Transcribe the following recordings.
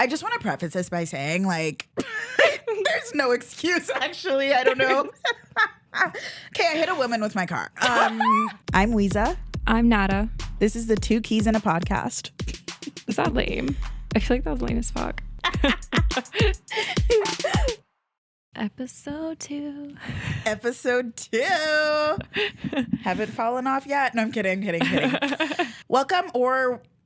I just want to preface this by saying, like, there's no excuse, actually. I don't know. Okay, I hit a woman with my car. I'm Wiza. I'm Nada. This is the Two Keys in a Podcast. Is that lame? I feel like that was lame as fuck. Episode 2. Episode 2. Haven't fallen off yet. No, I'm kidding.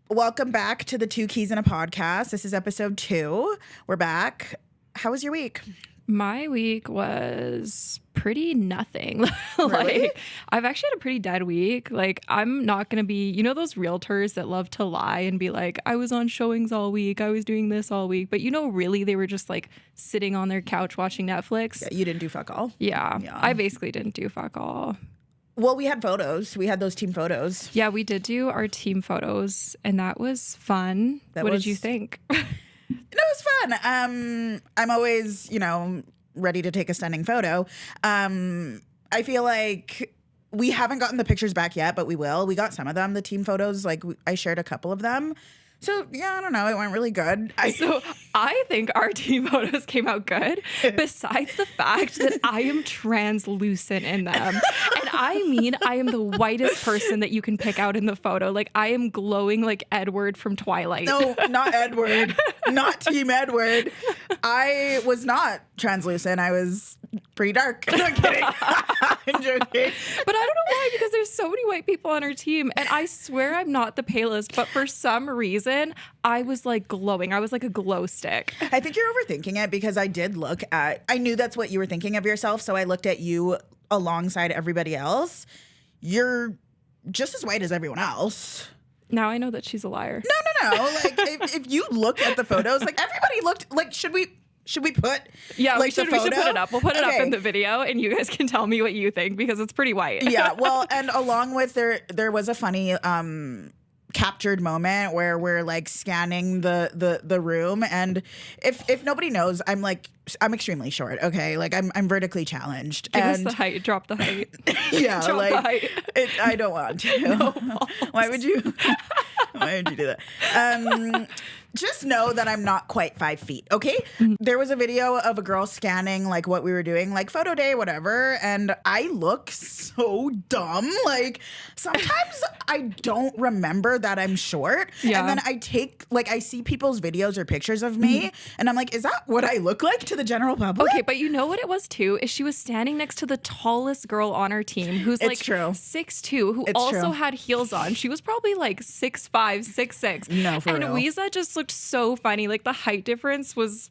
Welcome back to the Two Keys in a Podcast. This is episode 2. We're back. How was your week? My week was pretty nothing. Really? I've actually had a pretty dead week. Like, I'm not going to be, you know, those realtors that love to lie and be like, I was on showings all week. I was doing this all week. But, you know, really, they were just like sitting on their couch watching Netflix. Yeah, you didn't do fuck all. Yeah. I basically didn't do fuck all. Well, we had photos. We had those team photos. Yeah, we did do our team photos, and that was fun. What did you think? It was fun. I'm always, ready to take a stunning photo. I feel like we haven't gotten the pictures back yet, but we will. We got some of them, the team photos. Like, I shared a couple of them. So, yeah, I don't know. It went really good. So I think our team photos came out good, besides the fact that I am translucent in them. And I mean, I am the whitest person that you can pick out in the photo. Like, I am glowing like Edward from Twilight. No, not Edward. Not Team Edward. I was not translucent. I was pretty dark. No kidding. I'm joking. But I don't know why, because there's so many white people on our team. And I swear I'm not the palest, but for some reason, I was like glowing. I was like a glow stick. I think you're overthinking it, because I knew that's what you were thinking of yourself. So I looked at you alongside everybody else. You're just as white as everyone else. Now I know that she's a liar. No. Like, if you look at the photos, like, everybody looked like, should we put? Yeah, like, we should put it up. We'll put it up Okay. in the video, and you guys can tell me what you think, because it's pretty white. Yeah, well, and along with there was a funny captured moment where we're like scanning the room, and if nobody knows, I'm extremely short. Okay, like I'm vertically challenged. Give us the height. Drop the height. Yeah, Drop like the height. I don't want to. No, Why would you? Why would you do that? Just know that I'm not quite 5 feet, okay? There was a video of a girl scanning, like, what we were doing, like, photo day, whatever, and I look so dumb. Like, sometimes I don't remember that I'm short, Yeah. and then I see people's videos or pictures of me, and I'm like, is that what I look like to the general public? Okay, but you know what it was too? Is she was standing next to the tallest girl on our team, who's It's like true. 6'2", who It's also true. had heels on. She was probably like 6'5", 6'6". No, for and real. Wiza just looked so funny. Like, the height difference was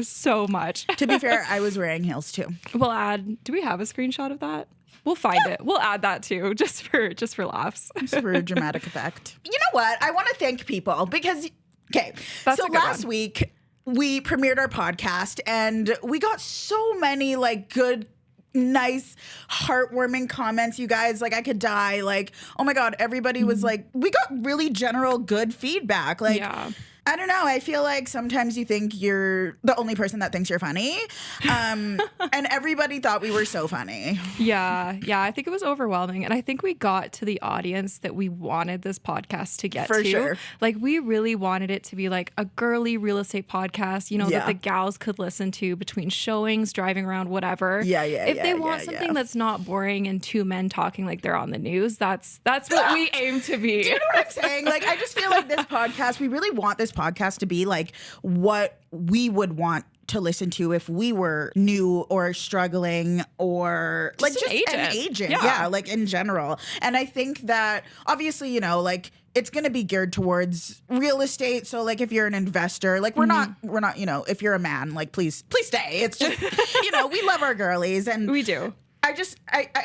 so much. To be fair, I was wearing heels too. We'll add. Do we have a screenshot of that? We'll find it. We'll add that too, just for laughs. Just for dramatic effect. You know what? I want to thank people because, okay, That's so a good last one. week we premiered our podcast and we got so many like good, nice, heartwarming comments, you guys. Like, I could die. Like, oh my God, everybody was like, we got really general good feedback. Like, Yeah. I don't know. I feel like sometimes you think you're the only person that thinks you're funny. And everybody thought we were so funny. Yeah. I think it was overwhelming. And I think we got to the audience that we wanted this podcast to get For to. sure. Like, we really wanted it to be like a girly real estate podcast, Yeah. that the gals could listen to between showings, driving around, whatever. If they want something that's not boring and two men talking like they're on the news, that's what we aim to be. Do you know what I'm saying? Like, I just feel like this podcast, we really want this podcast to be like what we would want to listen to if we were new or struggling or like Just an agent. Yeah, like in general. And I think that obviously, like, it's going to be geared towards real estate. So like, if you're an investor, like we're not, if you're a man, like, please stay. It's just, we love our girlies and We do.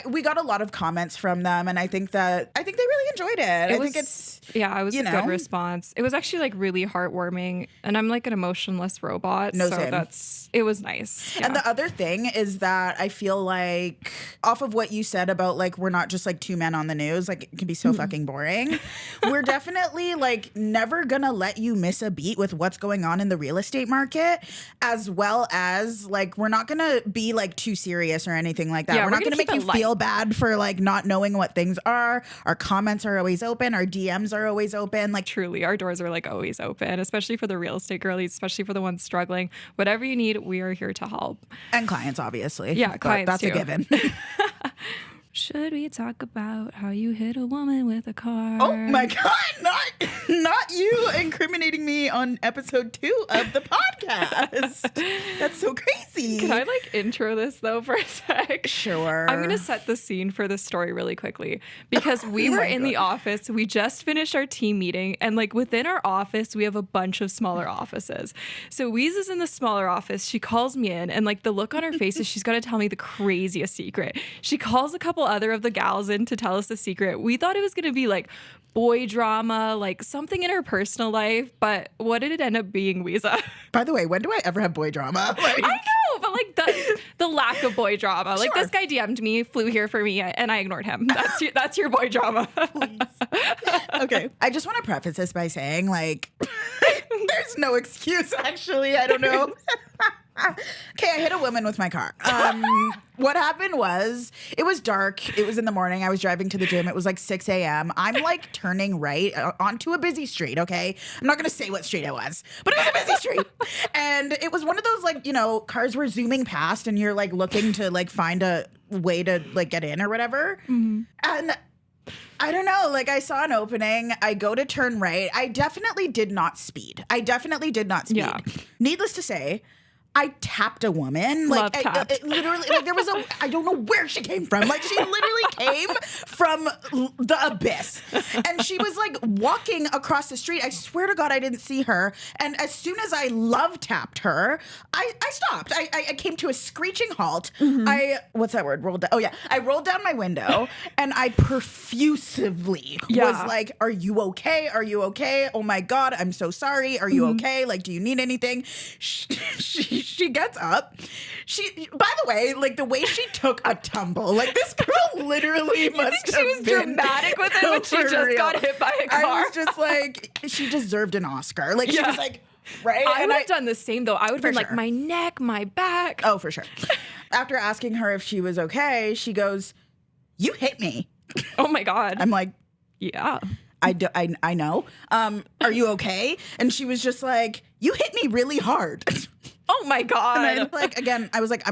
we got a lot of comments from them, and I think they really enjoyed it. It was a good response. It was actually like really heartwarming, and I'm like an emotionless robot. No, so same. It was nice. Yeah. And the other thing is that I feel like off of what you said about like we're not just like two men on the news, like it can be so fucking boring. We're definitely like never gonna let you miss a beat with what's going on in the real estate market, as well as like we're not gonna be like too serious or anything like that. We're not gonna going to make keep you it light. feel bad for like not knowing what things are. Our comments are always open. Our DMs are always open. Like, Truly, our doors are like always open, especially for the real estate girlies, especially for the ones struggling. Whatever you need, we are here to help. and clients, obviously. Yeah, But clients that's too. a given. Should we talk about how you hit a woman with a car? Oh my God, not you incriminating me on episode 2 of the podcast. That's so crazy. Can I like intro this though for a sec? Sure. I'm going to set the scene for this story really quickly because we were in the office. We just finished our team meeting and like within our office, we have a bunch of smaller offices. So Wiza's in the smaller office. She calls me in and like the look on her face is she's got to tell me the craziest secret. She calls a couple other of the gals in to tell us the secret. We thought it was going to be like boy drama, like something in her personal life, but what did it end up being, Wiza? By the way, when do I ever have boy drama? Like, I know, but like the lack of boy drama. Like Sure. this guy DM'd me, flew here for me, and I ignored him. That's your boy drama. okay. I just want to preface this by saying, like, there's no excuse, actually. I don't know. Okay, I hit a woman with my car. What happened was, it was dark. It was in the morning. I was driving to the gym. It was like 6 a.m. I'm like turning right onto a busy street, okay? I'm not going to say what street it was, but it was a busy street. And it was one of those like, you know, cars were zooming past and you're like looking to like find a way to like get in or whatever. Mm-hmm. And I don't know. Like I saw an opening. I go to turn right. I definitely did not speed. Yeah. Needless to say, I tapped a woman. Love Like tapped. literally, like there was I don't know where she came from. Like she literally came from the abyss. And she was like walking across the street. I swear to God, I didn't see her. And as soon as I love tapped her, I stopped. I came to a screeching halt. What's that word? Rolled down. Oh yeah. I rolled down my window and I profusively was like, "Are you okay? Are you okay? Oh my God, I'm so sorry. Are you okay? Like, do you need anything?" She gets up. By the way, like the way she took a tumble, like this girl literally must have She was been dramatic with it when she for just real. got hit by a car. I was just like, she deserved an Oscar. Like she was like, right? I And would have done the same though. I would have been like sure. my neck, my back. Oh, for sure. After asking her if she was okay, she goes, "You hit me." Oh my God. I'm like, yeah. I know. Are you okay? And she was just like, "You hit me really hard." Oh my God. And I like again, I was like,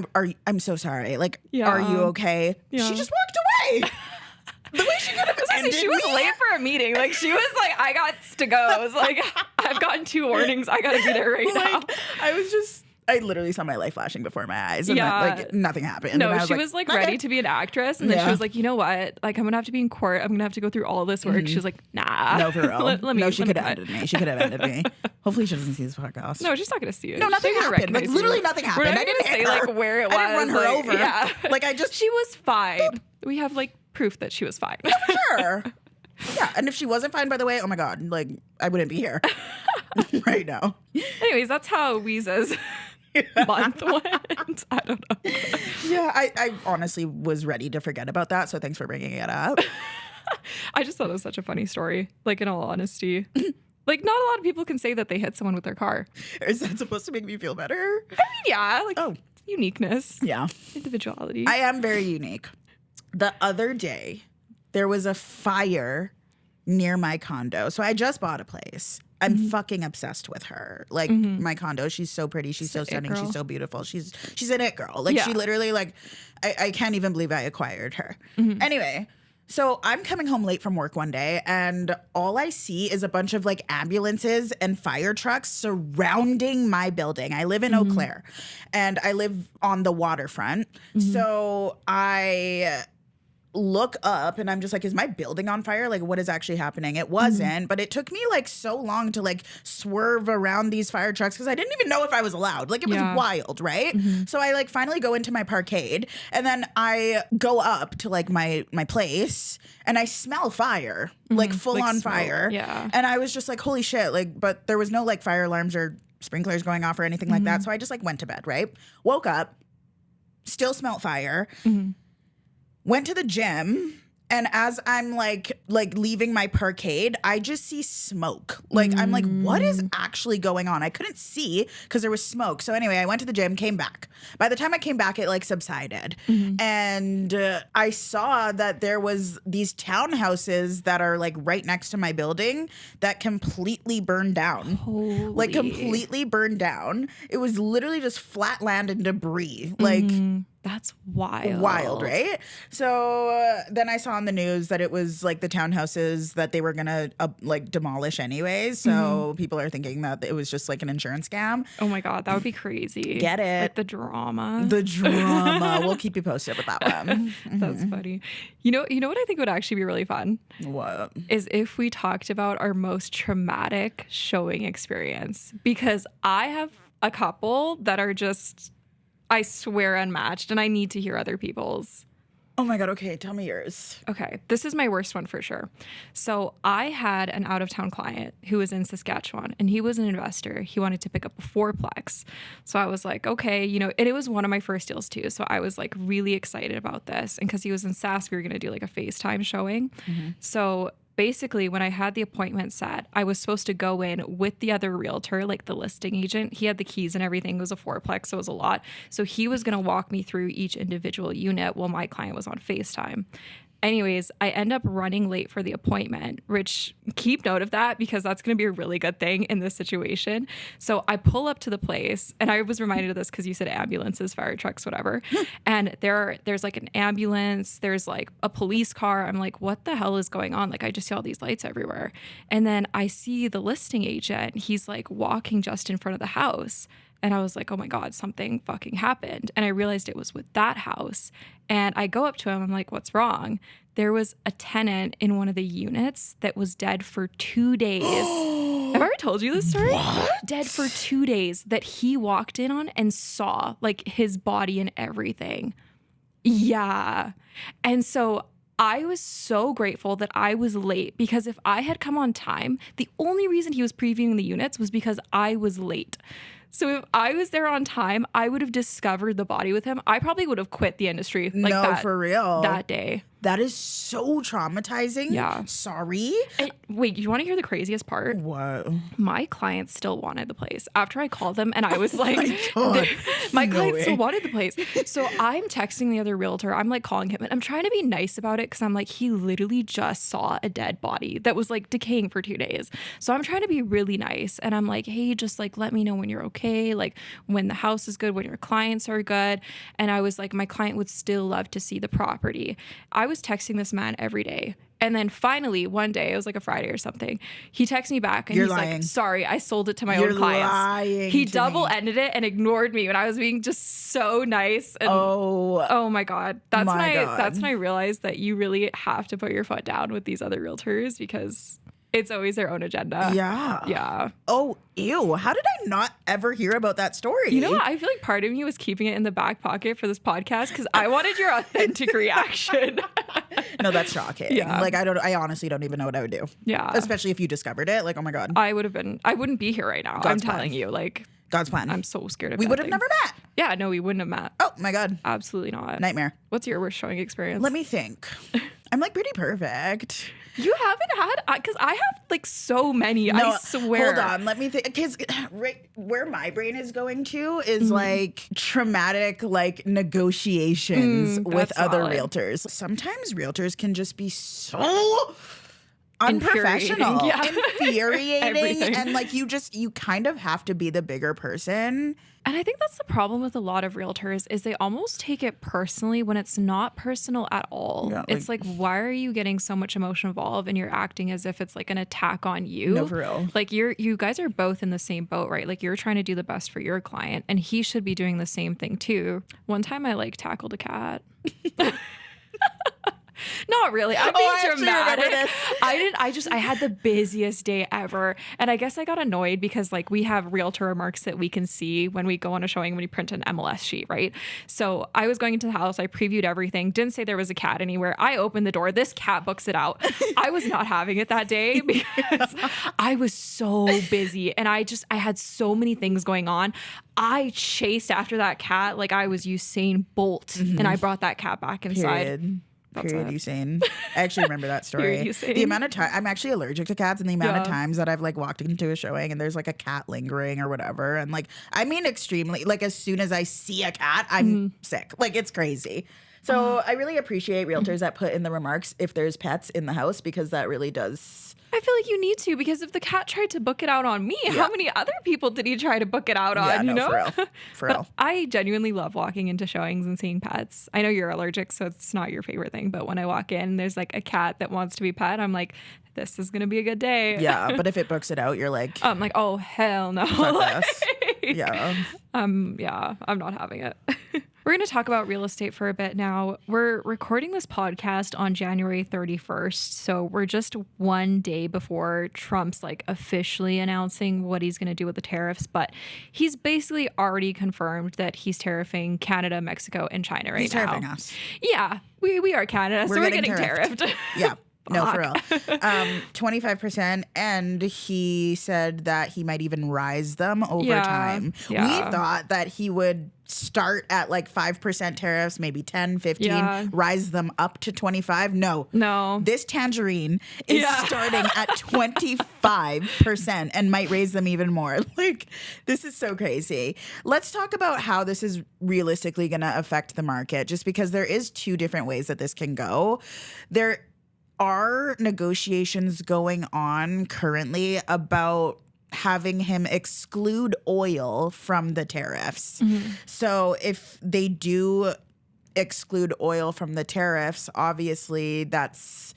I'm so sorry. Like, Yeah. are you okay? Yeah. She just walked away. The way she could have ended She was me. late for a meeting. Like she was like, I got to go. I was like, I've gotten 2 warnings. I got to be there right now. I literally saw my life flashing before my eyes, and Yeah. like nothing happened. No, and I she was like "Okay." ready to be an actress, and then she Yeah. was like, you know what? Like I'm gonna have to be in court. I'm gonna have to go through all this work. She was like, nah. No, for real. let me. No, she let me could have cut. ended me. She could have ended me. Hopefully, she doesn't see this podcast. No, she's not gonna see it. No, nothing She's gonna happened. Like recognize literally you. nothing We're happened. not I didn't gonna hit say her. like where it was. I didn't run her like, over. Yeah. Like I just She was fine. We have like proof that she was fine. sure. Yeah, and if she wasn't fine, by the way, oh my God, like I wouldn't be here right now. Anyways, that's how Wiza's month went. I don't know. Yeah, I honestly was ready to forget about that, so thanks for bringing it up. I just thought it was such a funny story. Like in all honesty, like not a lot of people can say that they hit someone with their car. Is that supposed to make me feel better? I mean, yeah, like Oh. uniqueness, Yeah. individuality. I am very unique. The other day, there was a fire near my condo. So I just bought a place. I'm fucking obsessed with her. Like my condo, she's so pretty. She's so It stunning. girl. She's so beautiful. She's an it girl. Like she Yeah. literally like, I can't even believe I acquired her. Anyway, so I'm coming home late from work one day and all I see is a bunch of like ambulances and fire trucks surrounding my building. I live in Eau Claire and I live on the waterfront. So I look up and I'm just like, is my building on fire? Like, what is actually happening? It wasn't, but it took me like so long to like swerve around these fire trucks because I didn't even know if I was allowed. Like, it was Yeah. wild, right? So I like finally go into my parkade and then I go up to like my place and I smell fire, like full Like on smoke. fire. Yeah. And I was just like, holy shit. Like, but there was no like fire alarms or sprinklers going off or anything like that. So I just like went to bed, right? Woke up, still smelled fire. Went to the gym And as I'm like leaving my parkade, I just see smoke. Like, I'm like, what is actually going on? I couldn't see because there was smoke. So anyway, I went to the gym, came back. By the time I came back, it like subsided. And I saw that there was these townhouses that are like right next to my building that completely burned down. Like completely burned down. It was literally just flat land and debris. Like, that's wild. Wild, right? So then I saw on the news that it was like the townhouses that they were gonna like demolish anyways. So people are thinking that it was just like an insurance scam. Oh my God, that would be crazy. Get it? Like the drama. The drama. We'll keep you posted with that one. That's funny. You know what I think would actually be really fun? What? Is if we talked about our most traumatic showing experience. Because I have a couple that are just, I swear, unmatched, and I need to hear other people's. Oh my God, okay, tell me yours. Okay, this is my worst one for sure. So I had an out-of-town client who was in Saskatchewan, and he was an investor. He wanted to pick up a fourplex. So I was like, okay, and it was one of my first deals too. So I was like really excited about this. And because he was in Sask, we were going to do like a FaceTime showing. So basically, when I had the appointment set, I was supposed to go in with the other realtor, like the listing agent. He had the keys and everything. It was a fourplex, so it was a lot. So he was going to walk me through each individual unit while my client was on FaceTime. Anyways, I end up running late for the appointment, which keep note of that because that's going to be a really good thing in this situation. So I pull up to the place, and I was reminded of this because you said ambulances, fire trucks, whatever. And there's like an ambulance, there's like a police car. I'm like, what the hell is going on? Like, I just see all these lights everywhere. And then I see the listing agent. He's like walking just in front of the house. And I was like, oh my God, something fucking happened. And I realized it was with that house. And I go up to him. I'm like, what's wrong? There was a tenant in one of the units that was dead for 2 days. Have I ever told you this story? What? Dead for 2 days that he walked in on and saw like his body and everything. Yeah. And so I was so grateful that I was late because if I had come on time, the only reason he was previewing the units was because I was late. So if I was there on time, I would have discovered the body with him. I probably would have quit the industry like No, that. for real. That day. That is so traumatizing. Yeah. Sorry. Wait, you want to hear the craziest part? What? My client still wanted the place. After I called them and I was like, God. my No client way. still wanted the place. So I'm texting the other realtor. I'm like calling him and I'm trying to be nice about it because I'm like, he literally just saw a dead body that was like decaying for 2 days. So I'm trying to be really nice. And I'm like, hey, just like let me know when you're okay. Like when the house is good, when your clients are good. And I was like, my client would still love to see the property. I was texting this man every day. And then finally, one day, it was like a Friday or something, he texts me back and You're he's lying. like, sorry, I sold it to my You're own clients. lying He to double me. ended it and ignored me when I was being just so nice. And oh my God. That's when I realized that you really have to put your foot down with these other realtors because it's always their own agenda. Yeah. Yeah. Oh, ew. How did I not ever hear about that story? You know what? I feel like part of me was keeping it in the back pocket for this podcast because I wanted your authentic reaction. No, that's shocking. Yeah. Like, I honestly don't even know what I would do. Yeah. Especially if you discovered it. Like, oh my God. I wouldn't be here right now. I'm God's telling plan. you, like, God's plan. I'm so scared of We that would have thing. never met. Yeah, no, we wouldn't have met. Oh my God. Absolutely not. Nightmare. What's your worst showing experience? Let me think. I'm like pretty perfect. You haven't had, because I have like so many, I swear. Hold on. Let me think. Because right where my brain is going to is like traumatic, like negotiations with that's other solid. realtors. Sometimes realtors can just be so unprofessional, infuriating, Everything. and like you kind of have to be the bigger person. And I think that's the problem with a lot of realtors is they almost take it personally when it's not personal at all. Yeah, it's like, why are you getting so much emotion involved and you're acting as if it's like an attack on you? No, for real. Like you guys are both in the same boat, right? Like you're trying to do the best for your client and he should be doing the same thing too. One time I like tackled a cat. Not really. I'm being I actually remember dramatic. this. I had the busiest day ever. And I guess I got annoyed because like we have realtor remarks that we can see when we go on a showing, when we print an MLS sheet, right? So I was going into the house, I previewed everything, didn't say there was a cat anywhere. I opened the door, this cat books it out. I was not having it that day because I was so busy and I had so many things going on. I chased after that cat like I was Usain Bolt and I brought that cat back inside. Period. Period, it. Usain. I actually remember that story. Period, Usain. The amount of time I'm actually allergic to cats, and the amount of times that I've like walked into a showing and there's like a cat lingering or whatever, and like I mean extremely, like as soon as I see a cat, I'm sick. Like it's crazy. So I really appreciate realtors that put in the remarks if there's pets in the house, because that really does. I feel like you need to, because if the cat tried to book it out on me, how many other people did he try to book it out on? Yeah, you no, know, for real. For real. I genuinely love walking into showings and seeing pets. I know you're allergic, so it's not your favorite thing. But when I walk in, there's like a cat that wants to be pet. I'm like, this is gonna be a good day. Yeah, but if it books it out, you're like, I'm like, oh hell no. fuck this. Yeah. Yeah, I'm not having it. We're going to talk about real estate for a bit now. We're recording this podcast on January 31st, so we're just one day before Trump's like officially announcing what he's going to do with the tariffs, but he's basically already confirmed that he's tariffing Canada, Mexico, and China right now. He's tariffing us. Yeah, we are Canada, so we're getting tariffed. Yeah. No, for real. 25%. And he said that he might even rise them over time. Yeah. We thought that he would start at like 5% tariffs, maybe 10, 15, rise them up to 25. No. This tangerine is starting at 25% and might raise them even more. Like, this is so crazy. Let's talk about how this is realistically going to affect the market, just because there is two different ways that this can go. There are negotiations going on currently about having him exclude oil from the tariffs. So if they do exclude oil from the tariffs, obviously that's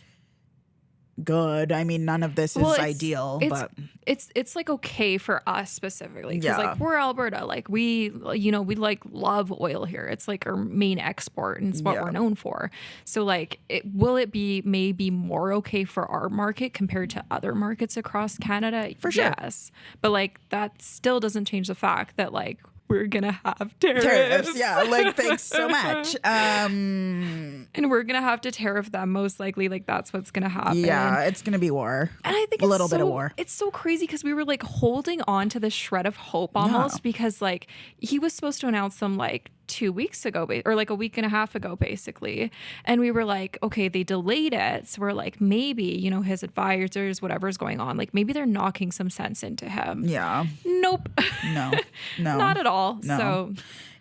good. I mean, none of this is ideal, but it's like okay for us specifically, because like we're Alberta, like we like love oil here. It's like our main export, and it's what we're known for. So like, will it be maybe more okay for our market compared to other markets across Canada? For sure. Yes, but like that still doesn't change the fact that like we're gonna have tariffs. Yeah, like thanks so much. And we're gonna have to tariff them most likely. Like that's what's gonna happen. Yeah, it's gonna be war. And I think a little bit of war. It's so crazy because we were like holding on to this shred of hope almost, because like he was supposed to announce them like 2 weeks ago, or like a week and a half ago, basically. And we were like, okay, they delayed it. So we're like, maybe, his advisors, whatever's going on, like maybe they're knocking some sense into him. Yeah. Nope. No. Not at all. No. So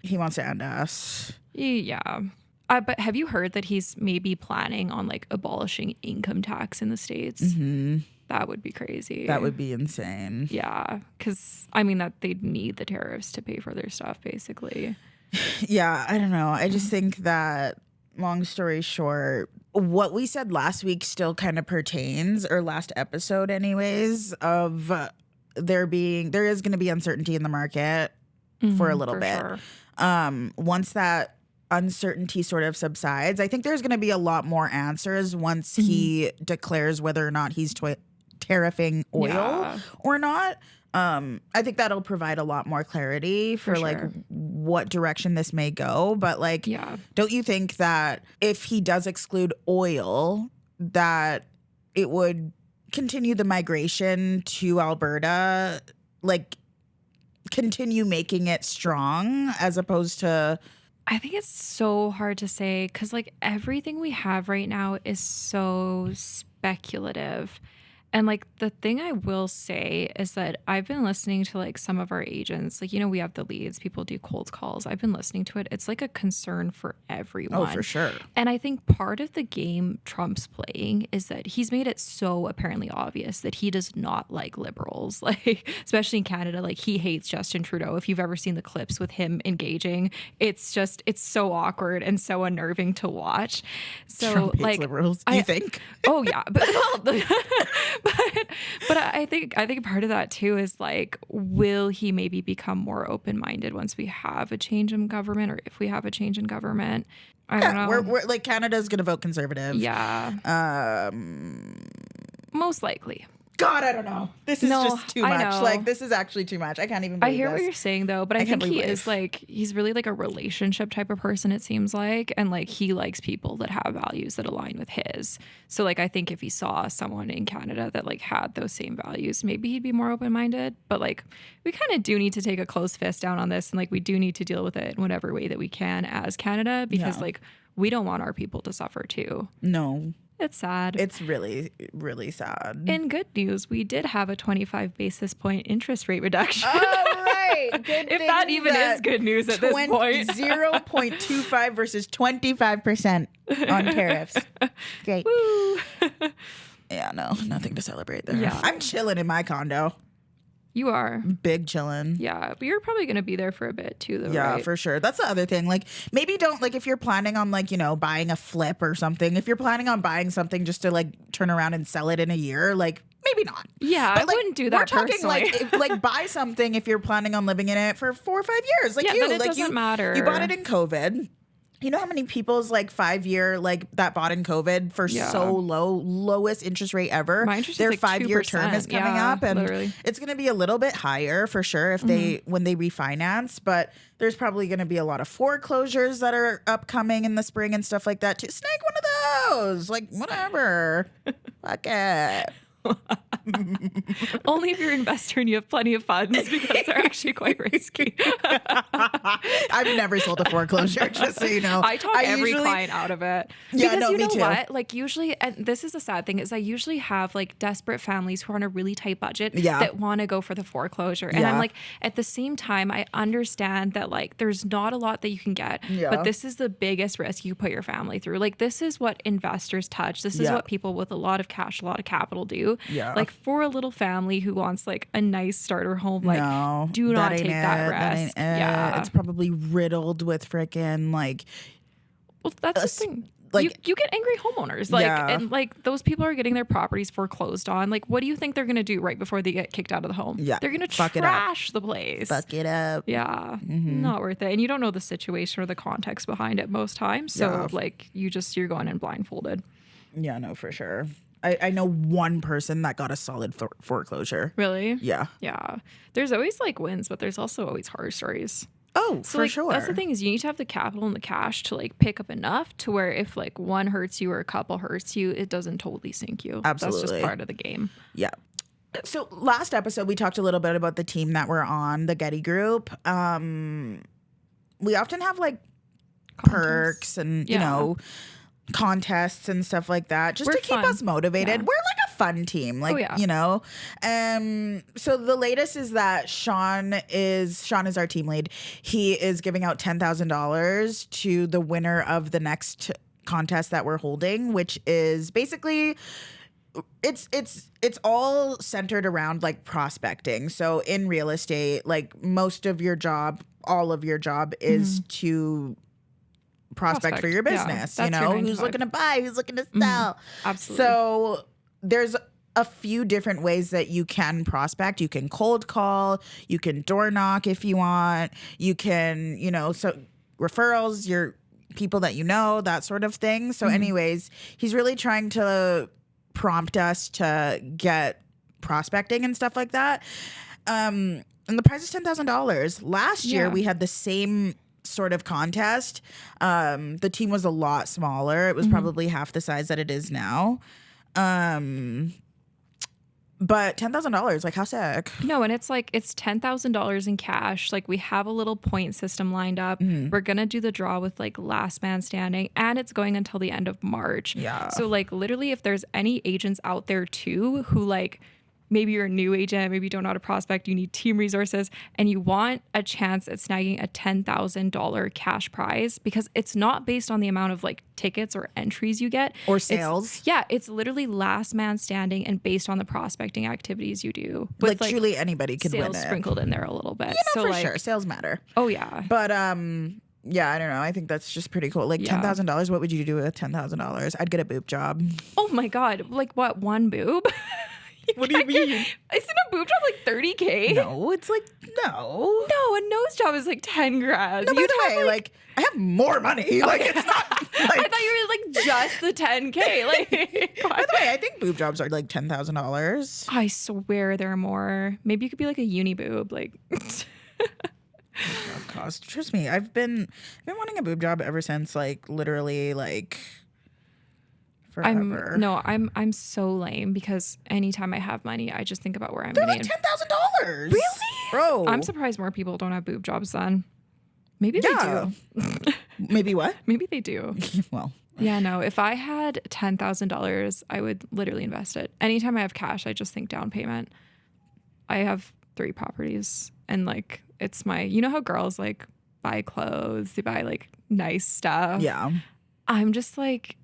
he wants to end us. Yeah. But have you heard that he's maybe planning on like abolishing income tax in the States? Mm-hmm. That would be crazy. That would be insane. Yeah. Because I mean, that they'd need the tariffs to pay for their stuff, basically. Yeah, I don't know. I just think that, long story short, what we said last week still kind of pertains, or last episode anyways, of there is going to be uncertainty in the market for a little bit. Sure. Once that uncertainty sort of subsides, I think there's going to be a lot more answers once he declares whether or not he's tariffing oil or not. I think that'll provide a lot more clarity for like what direction this may go. But like, don't you think that if he does exclude oil, that it would continue the migration to Alberta, like continue making it strong, as opposed to... I think it's so hard to say, because like everything we have right now is so speculative. And like the thing I will say is that I've been listening to like some of our agents, like, we have the leads, people do cold calls. I've been listening to it. It's like a concern for everyone. Oh, for sure. And I think part of the game Trump's playing is that he's made it so apparently obvious that he does not like liberals, like especially in Canada. Like he hates Justin Trudeau. If you've ever seen the clips with him engaging, it's so awkward and so unnerving to watch. So Trump hates like liberals, you think? Oh yeah. But I think part of that too is like, will he maybe become more open-minded once we have a change in government, or if we have a change in government? I don't know. We're like, Canada's going to vote conservative. Yeah. Most likely. God, I don't know. This is just too I much. know. Like, this is actually too much. I can't even believe I hear this. what you're saying though, but I can't think he believe is like, he's really like a relationship type of person, it seems like. And like, he likes people that have values that align with his. So like, I think if he saw someone in Canada that like had those same values, maybe he'd be more open-minded. But like, we kind of do need to take a close fist down on this. And like, we do need to deal with it in whatever way that we can as Canada, because like, we don't want our people to suffer too. No. It's sad. It's really, really sad. In good news, we did have a 25 basis point interest rate reduction. All right. Good If that even is good news at this point. 0.25 versus 25% on tariffs. Great. Woo. Yeah, no, nothing to celebrate there. Yeah. I'm chilling in my condo. You are. Big chilling. Yeah, but you're probably going to be there for a bit too, though, Yeah, right? for sure. That's the other thing. Like, maybe don't, like, if you're planning on, like, you know, buying a flip or something, if you're planning on buying something just to, like, turn around and sell it in a year, like, maybe not. Yeah, But, I like, wouldn't do that We're talking, personally. like, like, buy something if you're planning on living in it for 4 or 5 years. Like, Yeah, you. then it like, doesn't matter. You bought it in COVID. You know how many people's like 5-year like that bought in COVID for so lowest interest rate ever? My interest is Their like 5-year term is coming up, and literally. it's going to be a little bit higher for sure if they when they refinance. But there's probably going to be a lot of foreclosures that are upcoming in the spring and stuff like that too. Snag one of those, like whatever. Fuck it. Only if you're an investor and you have plenty of funds, because they're actually quite risky. I've never sold a foreclosure, just so you know. I talk every usually, client out of it. Yeah, because no, you me know too. what? Like usually, and this is a sad thing, is I usually have like desperate families who are on a really tight budget that want to go for the foreclosure. And I'm like, at the same time, I understand that like there's not a lot that you can get, but this is the biggest risk you put your family through. Like this is what investors touch. This is what people with a lot of cash, a lot of capital do. Yeah. Like for a little family who wants like a nice starter home, like no, do not ain't take it. that That risk. ain't it. Yeah. It's probably riddled with freaking like Well, that's the thing. like- you get angry homeowners, like, and like those people are getting their properties foreclosed on. Like, what do you think they're gonna do right before they get kicked out of the home? Yeah, they're gonna fuck it up. trash the place. fuck it up. Yeah, not worth it. And you don't know the situation or the context behind it most times. So like, you're going in blindfolded. Yeah, no, for sure. I know one person that got a solid foreclosure. Really? Yeah. Yeah. There's always like wins, but there's also always horror stories. Oh, So for like, sure. that's the thing, is you need to have the capital and the cash to like pick up enough to where if like one hurts you or a couple hurts you, it doesn't totally sink you. Absolutely. That's just part of the game. Yeah. So last episode we talked a little bit about the team that we're on, the Getty Group. We often have like perks and you know contests and stuff like that just We're to keep fun. us motivated. Yeah. We're like a fun team, like you know. So the latest is that Sean is our team lead. He is giving out $10,000 to the winner of the next contest that we're holding, which is basically it's all centered around like prospecting. So in real estate, like all of your job is to prospect for your business. Yeah, you that's your know, 9 to who's 5. looking to buy, who's looking to sell. Absolutely. So there's a few different ways that you can prospect. You can cold call, you can door knock if you want, you can, you know, so referrals, your people that you know, that sort of thing. So anyways, he's really trying to prompt us to get prospecting and stuff like that. And the prize is $10,000. Last year we had the same sort of contest. The team was a lot smaller. It was probably half the size that it is now. But $10,000, like how sick? No, and it's like it's $10,000 in cash. Like we have a little point system lined up. We're gonna do the draw with like last man standing, and it's going until the end of March. Yeah. So like literally, if there's any agents out there too who like maybe you're a new agent, maybe you don't know how to prospect, you need team resources, and you want a chance at snagging a $10,000 cash prize, because it's not based on the amount of like tickets or entries you get. Or sales. It's literally last man standing and based on the prospecting activities you do. With Like truly anybody could win sales it. sprinkled in there a little bit. You know, so for like, sure. Sales matter. oh yeah. But yeah, I don't know. I think that's just pretty cool. Like $10,000. What would you do with $10,000? I'd get a boob job. Oh my God. Like what, one boob? What do you mean? Isn't a boob job like $30K? No, it's like, no. No, a nose job is like 10 grand. No, by the way, like, I have more money. Like, it's not like... I thought you were like just the 10K. Like, by the way, I think boob jobs are like $10,000. I swear there are more. Maybe you could be like a uni boob. Like, cost. Trust me, I've been wanting a boob job ever since, like, literally, like, forever. I'm so lame because anytime I have money, I just think about where I'm They're going. like $10,000. Really? Bro. I'm surprised more people don't have boob jobs then. Maybe they Yeah. do. Maybe what? Maybe they do. Well. Yeah, no. If I had $10,000, I would literally invest it. Anytime I have cash, I just think down payment. I have 3 properties and like it's my, you know how girls like buy clothes, they buy like nice stuff. Yeah. I'm just like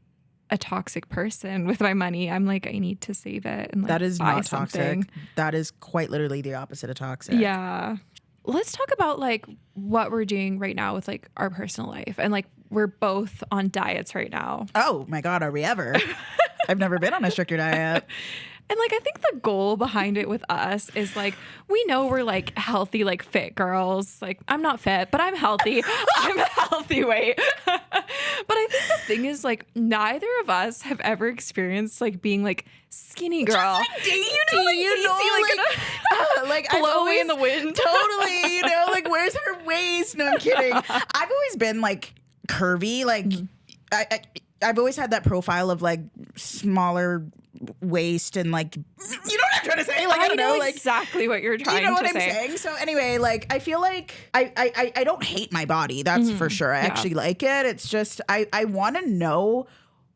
a toxic person with my money. I'm like, I need to save it and like That is buy not something. toxic. That is quite literally the opposite of toxic. Yeah. Let's talk about like what we're doing right now with like our personal life. And like we're both on diets right now. Oh my God, are we ever? I've never been on a stricter diet. And like I think the goal behind it with us is like we know we're like healthy, like fit girls. Like I'm not fit, but I'm healthy. I'm a healthy weight. But I think the thing is like neither of us have ever experienced like being like skinny girl. Just like Daisy, like I've blowing in always- the wind. Totally, you know, like where's her waist? No, I'm kidding. I've always been like curvy. Like I've always had that profile of like smaller waist and like, you know what I'm trying to say? Like I don't know, like exactly what you're trying to say. You know what I'm saying? So anyway, like I feel like I don't hate my body. That's for sure. I actually like it. It's just I want to know.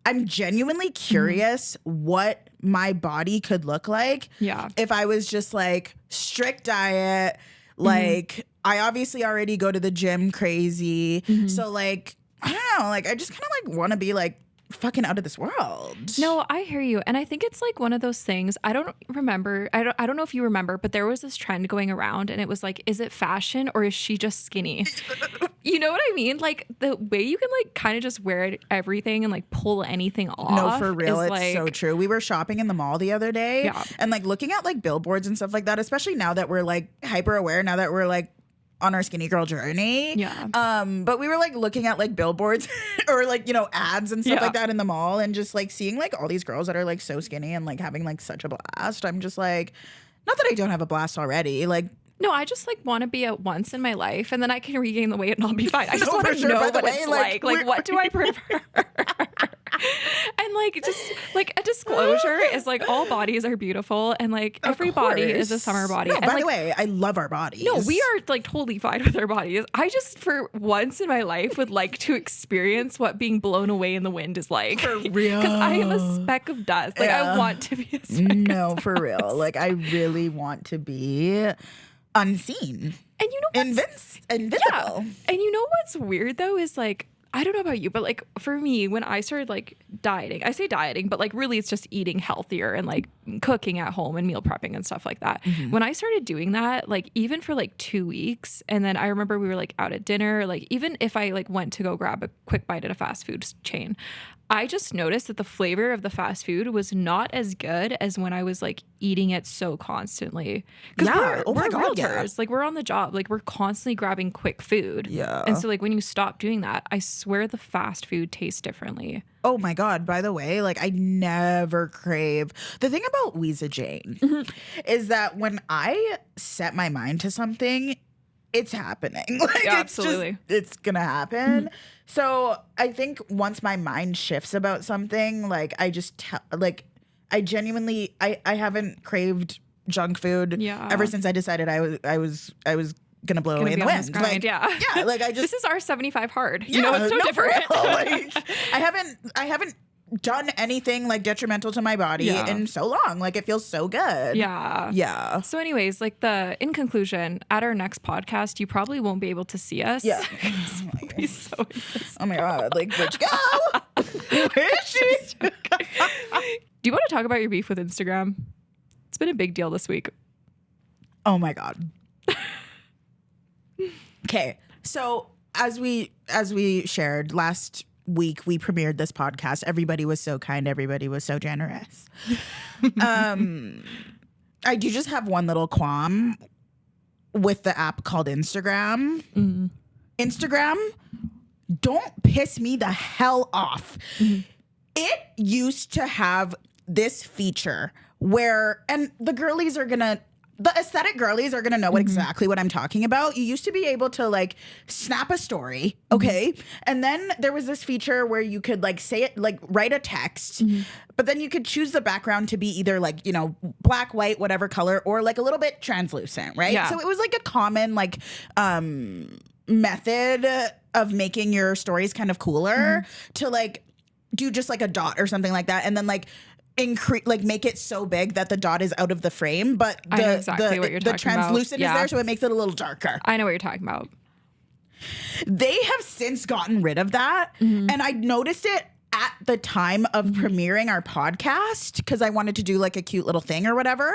I'm genuinely curious what my body could look like. Yeah. If I was just like strict diet, like I obviously already go to the gym crazy. So like I don't know, like I just kind of like want to be like fucking out of this world. No, I hear you. And I think it's like one of those things. I don't remember. I don't know if you remember, but there was this trend going around and it was like, is it fashion or is she just skinny? You know what I mean? Like the way you can like kind of just wear everything and like pull anything off. No, for real. is, It's like, so true. We were shopping in the mall the other day and like looking at like billboards and stuff like that, especially now that we're like hyper aware, now that we're like on our skinny girl journey. Yeah. But we were like looking at like billboards or like, you know, ads and stuff like that in the mall and just like seeing like all these girls that are like so skinny and like having like such a blast. I'm just like, not that I don't have a blast already. Like, no, I just like want to be at once in my life and then I can regain the weight and I'll be fine. I just No, want for to sure. know By the what way, it's like, like. Like, what do I prefer? And like just like a disclosure is like all bodies are beautiful and like every body is a summer body. No, and by like, the way, I love our bodies. no, we are like totally fine with our bodies. I just for once in my life would like to experience what being blown away in the wind is like. For real. Because I am a speck of dust. Like I want to be a speck No, of for dust. real. Like I really want to be unseen. And you know what's invisible. Yeah. And you know what's weird though is like, I don't know about you, but like for me, when I started like dieting, I say dieting, but like really it's just eating healthier and like cooking at home and meal prepping and stuff like that. When I started doing that, like even for like 2 weeks, and then I remember we were like out at dinner, like even if I like went to go grab a quick bite at a fast food chain, I just noticed that the flavor of the fast food was not as good as when I was like eating it so constantly. Because Yeah. Oh my we're God, realtors. yeah. Like we're on the job. Like we're constantly grabbing quick food. Yeah. And so like when you stop doing that, I swear the fast food tastes differently. Oh my God, by the way, like I never crave. The thing about Wiza Jane is that when I set my mind to something, it's happening. Like Yeah, it's absolutely. it's gonna happen. So I think once my mind shifts about something, like I just like I genuinely I haven't craved junk food ever since I decided I was gonna blow away in the be on this wind. grind, Like, yeah. like I just This is our 75 hard. You know, it's so no, for different. real. Like, I haven't done anything like detrimental to my body in so long. Like it feels so good. Yeah. Yeah. So anyways, like in conclusion, at our next podcast, you probably won't be able to see us. Yeah. We'll be so invisible. Oh my God. Like, where'd you go? Where is she? Do you want to talk about your beef with Instagram? It's been a big deal this week. Oh my God. Okay. So as we shared last week we premiered this podcast, everybody was so kind. Everybody was so generous. I do just have one little qualm with the app called Instagram. Instagram, don't piss me the hell off. It used to have this feature where, and the aesthetic girlies are gonna know exactly what I'm talking about. You used to be able to like snap a story, okay? And then there was this feature where you could like say it, like write a text, but then you could choose the background to be either like, you know, black, white, whatever color, or like a little bit translucent, right? Yeah. So it was like a common like method of making your stories kind of cooler to like do just like a dot or something like that, and then like make it so big that the dot is out of the frame, but I know exactly what you're the talking about. translucent is there, so it makes it a little darker. I know what you're talking about. They have since gotten rid of that, and I noticed it at the time of premiering our podcast because I wanted to do like a cute little thing or whatever,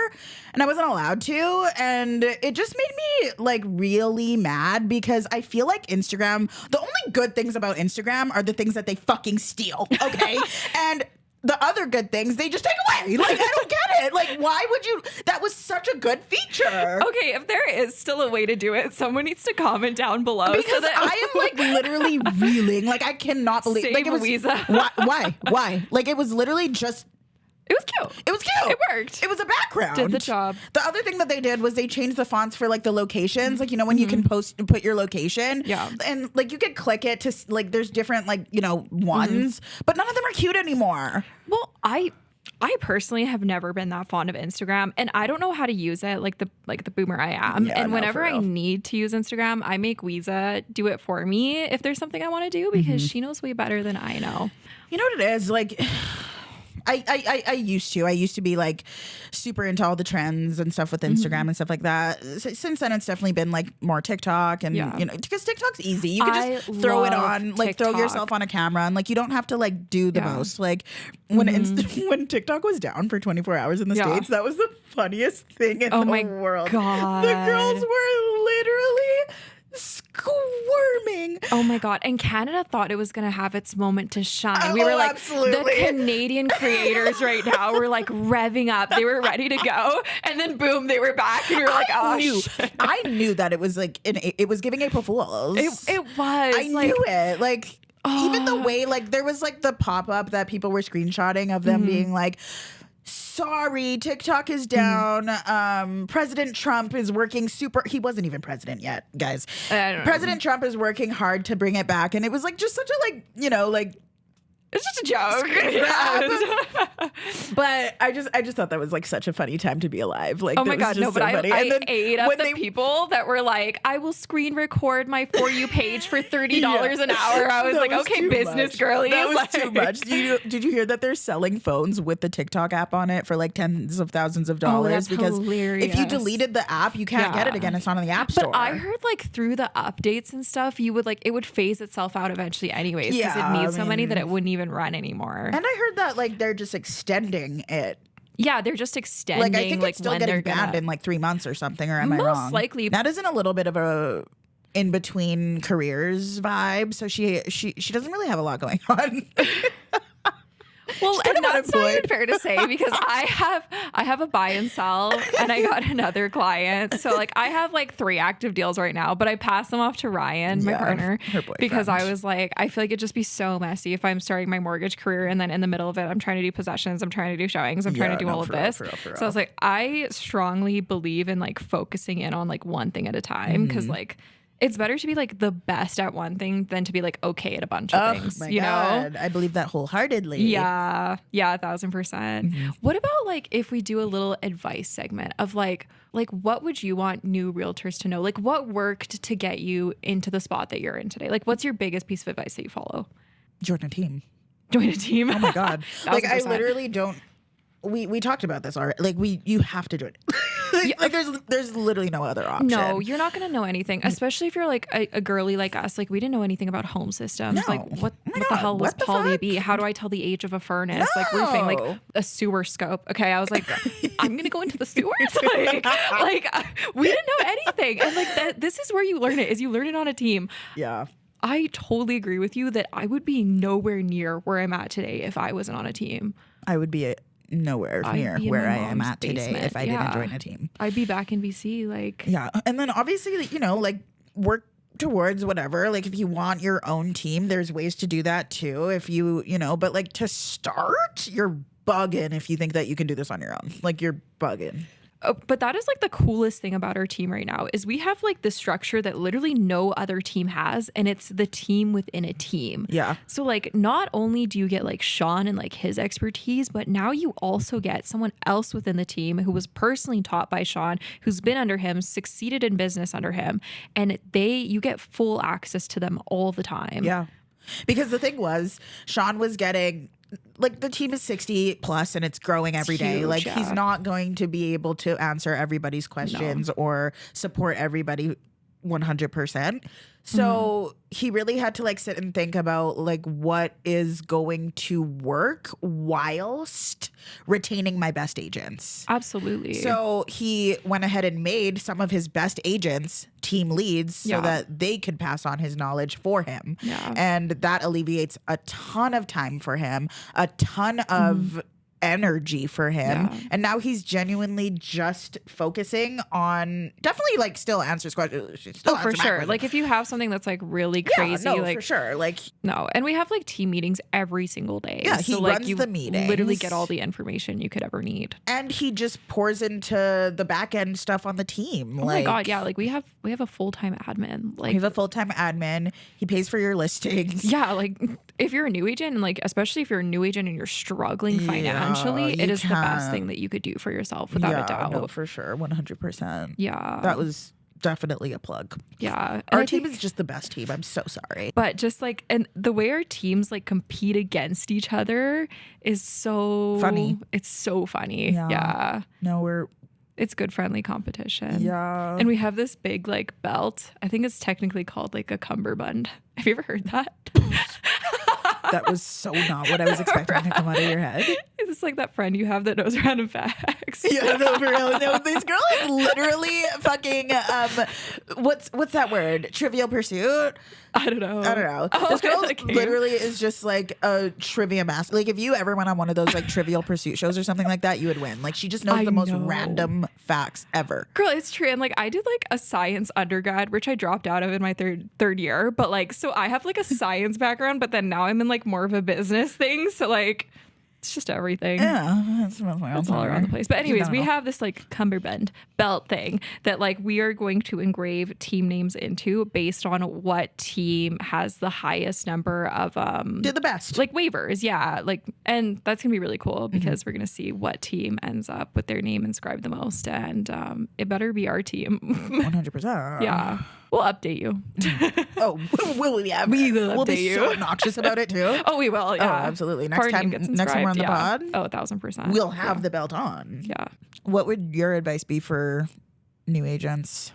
and I wasn't allowed to, and it just made me like really mad because I feel like Instagram, the only good things about Instagram are the things that they fucking steal, okay? And the other good things they just take away. Like, I don't get it. Like, why would you? That was such a good feature. Okay, if there is still a way to do it, someone needs to comment down below. Because so that I am like literally reeling. Like, I cannot believe. Save like, it was, Wiza. Why? Like, it was literally just. It was cute. It was cute. It worked. It was a background. Did the job. The other thing that they did was they changed the fonts for like the locations. Like, you know, when you can put your location. Yeah. And like you could click it to like there's different like, you know, ones, but none of them are cute anymore. Well, I personally have never been that fond of Instagram, and I don't know how to use it like the boomer I am. Yeah, and no, whenever for I real. need to use Instagram, I make Wiza do it for me if there's something I want to do because she knows way better than I know. You know what it is? Like I used to be like super into all the trends and stuff with Instagram and stuff like that. Since then, it's definitely been like more TikTok and, you know, because TikTok's easy. You can just throw it on, like throw yourself on a camera and like you don't have to like do the most. Like when when TikTok was down for 24 hours in the States, that was the funniest thing in the world. God. The girls were literally squirming. Oh my God. And Canada thought it was going to have its moment to shine. We were like, absolutely. the Canadian creators right now were like revving up. They were ready to go. And then boom, they were back. And we were like, shit. I knew that it was like, it was giving April Fools. It was. I knew it. Like, even the way, like, there was like the pop-up that people were screenshotting of them being like, sorry, TikTok is down. President Trump is working he wasn't even president yet, guys. President Trump is working hard to bring it back. And it was like just such a like, you know, like it's just a joke. Yes. But I just thought that was like such a funny time to be alive. Like, oh my God, no, but I ate up the people that were like, I will screen record my For You page for $30 an hour. I was like, okay, business girlies. That was too much. Did you hear that they're selling phones with the TikTok app on it for like tens of thousands of dollars? That's because hilarious. if you deleted the app, you can't get it again. It's not on the app store. But I heard like through the updates and stuff, you would like, it would phase itself out eventually anyways because it needs so many that it wouldn't even run anymore. And I heard that like they're just extending it. Yeah, they're just extending. Like I think it's still getting banned in like 3 months or something. Or am I wrong? Most likely. That isn't a little bit of a in between careers vibe. So she doesn't really have a lot going on. Well, and that's not even fair to say because I have a buy and sell and I got another client. So like I have like 3 active deals right now, but I passed them off to Ryan, my partner, her boyfriend. because I was like, I feel like it'd just be so messy if I'm starting my mortgage career and then in the middle of it, I'm trying to do possessions, I'm trying to do showings, I'm trying to do all of this. For real. So I was like, I strongly believe in like focusing in on like one thing at a time because like it's better to be like the best at one thing than to be like okay at a bunch of things. My you God. know? I believe that wholeheartedly. Yeah, 1,000%. What about like if we do a little advice segment of like what would you want new realtors to know? Like what worked to get you into the spot that you're in today? Like what's your biggest piece of advice that you follow? Join a team. Join a team. Oh my God. Like I 1,000%. literally don't. We talked about this already. Like you have to do it. Like there's literally no other option. No, you're not going to know anything, especially if you're like a girly like us. Like we didn't know anything about home systems. No. Like what the God, hell was what the poly fuck? B? How do I tell the age of a furnace? Like roofing, like a sewer scope. Okay, I was like, I'm going to go into the sewers. We didn't know anything, and like this is where you learn it. Is you learn it on a team. Yeah. I totally agree with you that I would be nowhere near where I'm at today if I wasn't on a team. I would be nowhere near where I am at today if I didn't join a team. I'd be back in BC, like. Yeah. And then obviously, you know, like work towards whatever. Like if you want your own team, there's ways to do that too. If you know, but like to start, you're bugging if you think that you can do this on your own. Like you're bugging. But that is like the coolest thing about our team right now is we have like the structure that literally no other team has, and it's the team within a team. Yeah. So like not only do you get like Sean and like his expertise, but now you also get someone else within the team who was personally taught by Sean, who's been under him, succeeded in business under him, and you get full access to them all the time. Yeah. Because the thing was, Sean was getting, like, the team is 60 plus and it's growing every day. Huge, like, yeah. he's not going to be able to answer everybody's questions or support everybody 100%. So he really had to like sit and think about like what is going to work whilst retaining my best agents. Absolutely. So he went ahead and made some of his best agents team leads so that they could pass on his knowledge for him. Yeah. And that alleviates a ton of time for him, a ton of energy for him. Yeah. And now he's genuinely just focusing on definitely like still answers questions. Still for answer my sure. questions. Like if you have something that's like really crazy, no, like for sure. Like no. And we have like team meetings every single day. Yeah, he so like runs you the meetings. literally get all the information you could ever need. and he just pours into the back end stuff on the team. Oh my god, yeah. Like we have a full-time admin. Like We have a full-time admin. He pays for your listings. yeah, like if you're a new agent and like especially if you're a new agent and you're struggling financially, it is the best thing that you could do for yourself without a doubt. No, for sure. 100%. Yeah. That was definitely a plug. Yeah. And Our I team think- is just the best team. I'm so sorry. But just like, and the way our teams like compete against each other is so funny. It's so funny. Yeah. No, It's good friendly competition. Yeah. And we have this big like belt. I think it's technically called like a cummerbund. Have you ever heard that? that was so not what I was expecting to come out of your head. It's like that friend you have that knows random facts. Yeah, no, for real. No, this girl is literally fucking what's that word? Trivial Pursuit? I don't know. Oh, this girl literally is just like a trivia master. Like if you ever went on one of those like Trivial Pursuit shows or something like that, you would win. Like she just knows the most random facts ever. Girl, it's true. And like I did like a science undergrad, which I dropped out of in my third year. But like so I have like a science background, but then now I'm in like more of a business thing. So like it's just everything. Yeah, it's all around the place. But anyways, we have this like cummerbund belt thing that like we are going to engrave team names into based on what team has the highest number of did the best like waivers. Yeah, like and that's gonna be really cool because we're gonna see what team ends up with their name inscribed the most, and it better be our team. 100%. Yeah. We'll update you. Oh, will we? Yeah, we will update we'll be you. so obnoxious about it too. Oh, we will. Yeah, absolutely. Our name gets Next time we're on the pod, oh, 1,000%. we'll have the belt on. Yeah. What would your advice be for new agents?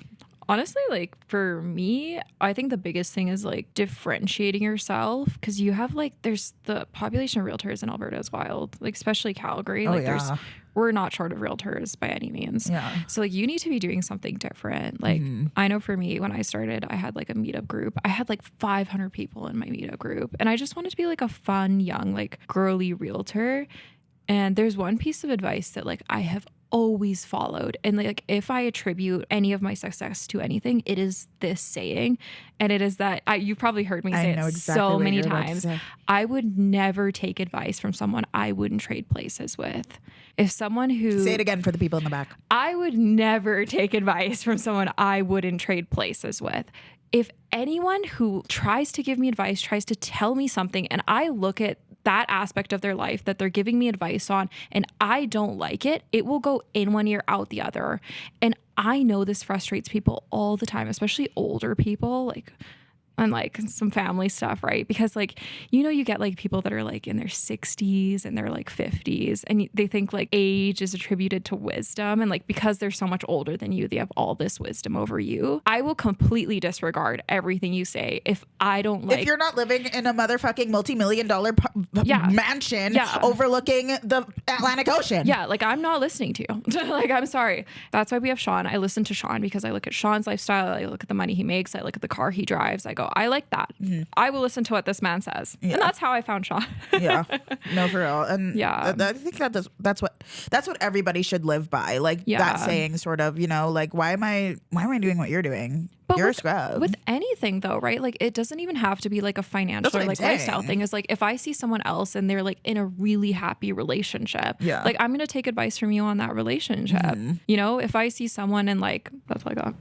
Honestly, like for me, I think the biggest thing is like differentiating yourself because you have like there's the population of realtors in Alberta is wild, like especially Calgary. Like we're not short of realtors by any means. Yeah. So like you need to be doing something different. Like I know for me, when I started, I had like a meetup group. I had like 500 people in my meetup group. And I just wanted to be like a fun, young, like girly realtor. And there's one piece of advice that like I have always followed. And like if I attribute any of my success to anything, it is this saying. And it is that you've probably heard me say it so many times. I would never take advice from someone I wouldn't trade places with. If someone who say it again for the people in the back. I would never take advice from someone I wouldn't trade places with. If anyone who tries to give me advice, tries to tell me something, and I look at that aspect of their life that they're giving me advice on and I don't like it, it will go in one ear, out the other. And I know this frustrates people all the time, especially older people, like and like some family stuff, right? Because like, you know, you get like people that are like in their 60s and they're like 50s and they think like age is attributed to wisdom. And like, because they're so much older than you, they have all this wisdom over you. I will completely everything you say if I don't like. If you're not living in a motherfucking multi-million-dollar mansion overlooking the Atlantic Ocean. Yeah, like I'm not listening to you. Like, I'm sorry. That's why we have Sean. I listen to Sean because I look at Sean's lifestyle. I look at the money he makes. I look at the car he drives. I go, go, I like that. I will listen to what this man says. Yeah. And that's how I found Sean. Yeah, no, for real. And Yeah. I think that's what everybody should live by. Like Yeah. that saying, sort of, you know, like why am I doing what you're doing? But You're a with, scrub. with anything though, right? Like it doesn't even have to be like a financial That's what or I'm like lifestyle saying. thing. Is like if I see someone else and they're like in a really happy relationship, Yeah. like I'm gonna take advice from you on that relationship. You know, if I see someone and like that's what I got.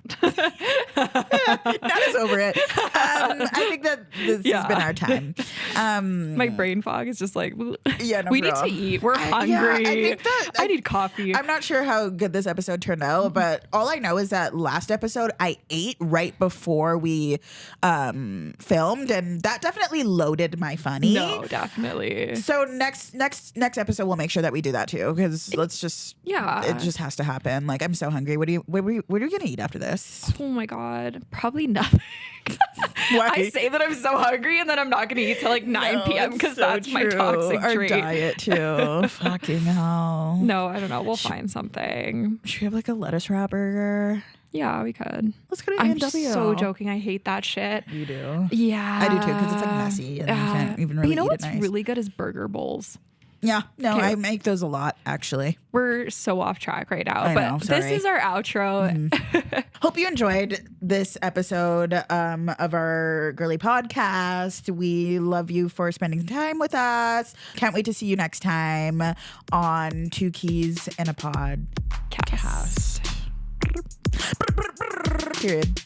Not as over it. I think that this has been our time. My brain fog is just like Yeah, no, we for need real. to eat. We're I hungry. think that I need coffee. I'm not sure how good this episode turned out, but all I know is that last episode I ate right before we filmed, and that definitely loaded my funny. No, definitely. So next episode we'll make sure that we do that too, because let's just it just has to happen. Like I'm so hungry. What are you gonna eat after this? Oh my God. Probably nothing. Why? I say that I'm so hungry and then I'm not going to eat till like 9 p.m. because that's my toxic Our trait. diet too. Fucking hell. No, I don't know. We'll find something. Should we have like a lettuce wrap burger? Yeah, we could. Let's go to I'm A&W. so joking. I hate that shit. You do? Yeah. I do too, because it's like messy and you can't even But really you know eat what's it nice. really good is burger bowls. Yeah, no, Okay. I make those a lot actually. We're so off track right now. I but know, this sorry. is our outro. Hope you enjoyed this episode of our girly podcast. We love you for spending time with us. Can't wait to see you next time on Two Keys and a Podcast. Period.